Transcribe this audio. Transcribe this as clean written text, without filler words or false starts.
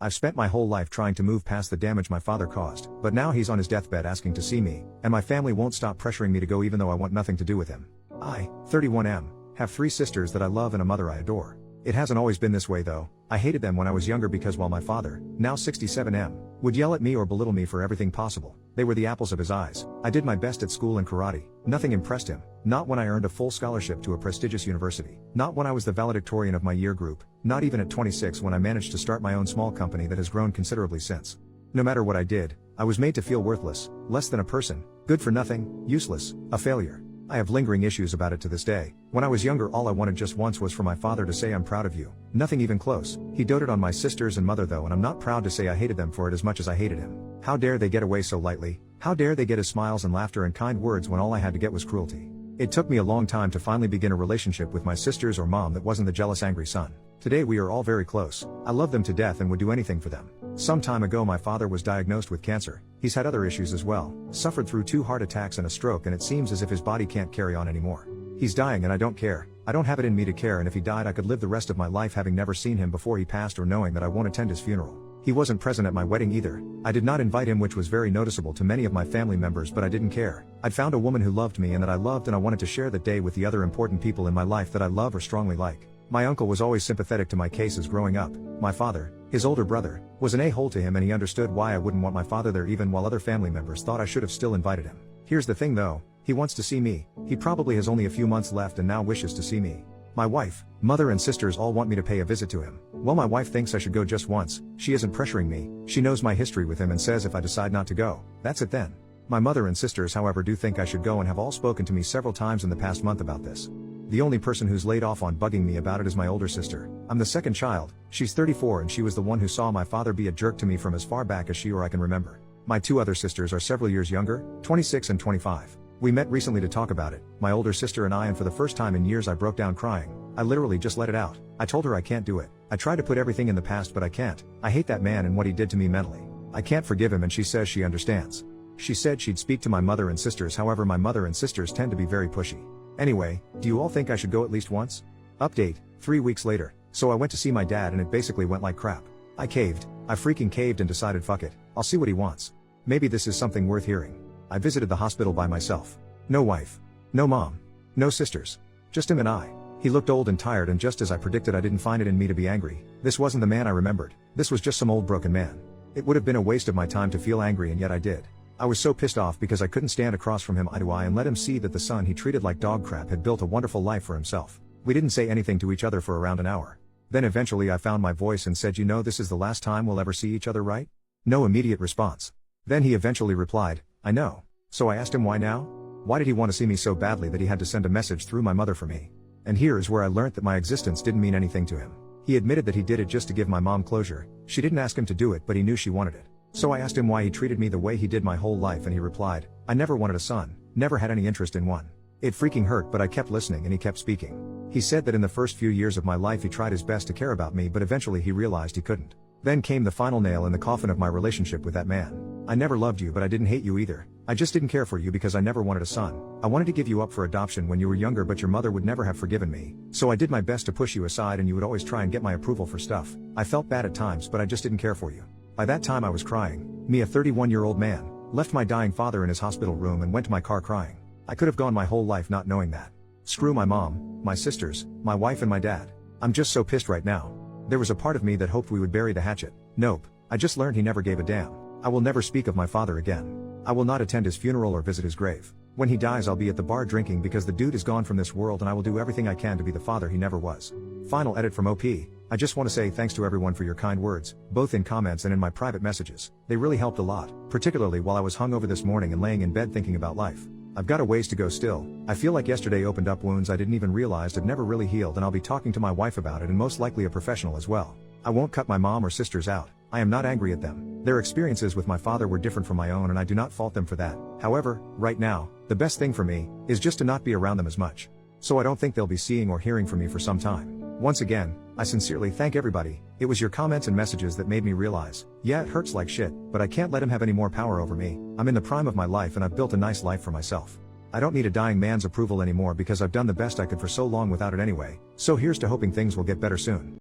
I've spent my whole life trying to move past the damage my father caused, but now he's on his deathbed asking to see me, and my family won't stop pressuring me to go even though I want nothing to do with him. I, 31M, have 3 sisters that I love and a mother I adore. It hasn't always been this way though. I hated them when I was younger because while my father, now 67M, would yell at me or belittle me for everything possible, they were the apples of his eyes. I did my best at school and karate. Nothing impressed him. Not when I earned a full scholarship to a prestigious university. Not when I was the valedictorian of my year group. Not even at 26 when I managed to start my own small company that has grown considerably since. No matter what I did, I was made to feel worthless, less than a person, good for nothing, useless, a failure. I have lingering issues about it to this day. When I was younger, all I wanted just once was for my father to say I'm proud of you. Nothing even close. He doted on my sisters and mother though, and I'm not proud to say I hated them for it as much as I hated him. How dare they get away so lightly? How dare they get his smiles and laughter and kind words when all I had to get was cruelty? It took me a long time to finally begin a relationship with my sisters or mom that wasn't the jealous angry son. Today we are all very close. I love them to death and would do anything for them. Some time ago my father was diagnosed with cancer. He's had other issues as well, suffered through 2 heart attacks and a stroke, and it seems as if his body can't carry on anymore. He's dying and I don't care. I don't have it in me to care, and if he died I could live the rest of my life having never seen him before he passed or knowing that I won't attend his funeral. He wasn't present at my wedding either. I did not invite him, which was very noticeable to many of my family members, but I didn't care. I'd found a woman who loved me and that I loved, and I wanted to share that day with the other important people in my life that I love or strongly like. My uncle was always sympathetic to my cases growing up. My father, his older brother, was an a-hole to him, and he understood why I wouldn't want my father there even while other family members thought I should have still invited him. Here's the thing though, he wants to see me. He probably has only a few months left and now wishes to see me. My wife, mother and sisters all want me to pay a visit to him. Well, my wife thinks I should go just once. She isn't pressuring me. She knows my history with him and says if I decide not to go, that's it then. My mother and sisters however do think I should go and have all spoken to me several times in the past month about this. The only person who's laid off on bugging me about it is my older sister. I'm the second child. She's 34 and she was the one who saw my father be a jerk to me from as far back as she or I can remember. My 2 other sisters are several years younger, 26 and 25. We met recently to talk about it, my older sister and I, and for the first time in years I broke down crying. I literally just let it out. I told her I can't do it. I tried to put everything in the past but I can't. I hate that man and what he did to me mentally. I can't forgive him, and she says she understands. She said she'd speak to my mother and sisters, however my mother and sisters tend to be very pushy. Anyway, do you all think I should go at least once? Update, 3 weeks later. So I went to see my dad and it basically went like crap. I caved. I freaking caved and decided fuck it. I'll see what he wants. Maybe this is something worth hearing. I visited the hospital by myself. No wife. No mom. No sisters. Just him and I. He looked old and tired, and just as I predicted, I didn't find it in me to be angry. This wasn't the man I remembered. This was just some old broken man. It would have been a waste of my time to feel angry, and yet I did. I was so pissed off because I couldn't stand across from him eye to eye and let him see that the son he treated like dog crap had built a wonderful life for himself. We didn't say anything to each other for around an hour. Then eventually I found my voice and said, "You know, this is the last time we'll ever see each other, right?" No immediate response. Then he eventually replied, "I know." So I asked him why now? Why did he want to see me so badly that he had to send a message through my mother for me? And here is where I learnt that my existence didn't mean anything to him. He admitted that he did it just to give my mom closure. She didn't ask him to do it, but he knew she wanted it. So I asked him why he treated me the way he did my whole life, and he replied, "I never wanted a son, never had any interest in one." It freaking hurt, but I kept listening and he kept speaking. He said that in the first few years of my life he tried his best to care about me, but eventually he realized he couldn't. Then came the final nail in the coffin of my relationship with that man. "I never loved you, but I didn't hate you either. I just didn't care for you because I never wanted a son. I wanted to give you up for adoption when you were younger, but your mother would never have forgiven me. So I did my best to push you aside, and you would always try and get my approval for stuff. I felt bad at times, but I just didn't care for you." By that time I was crying. Me, a 31-year-old man, left my dying father in his hospital room and went to my car crying. I could have gone my whole life not knowing that. Screw my mom, my sisters, my wife and my dad. I'm just so pissed right now. There was a part of me that hoped we would bury the hatchet. Nope. I just learned he never gave a damn. I will never speak of my father again. I will not attend his funeral or visit his grave. When he dies I'll be at the bar drinking because the dude is gone from this world, and I will do everything I can to be the father he never was. Final edit from OP. I just want to say thanks to everyone for your kind words, both in comments and in my private messages. They really helped a lot, particularly while I was hungover this morning and laying in bed thinking about life. I've got a ways to go still. I feel like yesterday opened up wounds I didn't even realize had never really healed, and I'll be talking to my wife about it, and most likely a professional as well. I won't cut my mom or sisters out. I am not angry at them. Their experiences with my father were different from my own, and I do not fault them for that. However, right now, the best thing for me is just to not be around them as much. So I don't think they'll be seeing or hearing from me for some time. Once again, I sincerely thank everybody. It was your comments and messages that made me realize, yeah, it hurts like shit, but I can't let him have any more power over me. I'm in the prime of my life and I've built a nice life for myself. I don't need a dying man's approval anymore because I've done the best I could for so long without it anyway. So here's to hoping things will get better soon.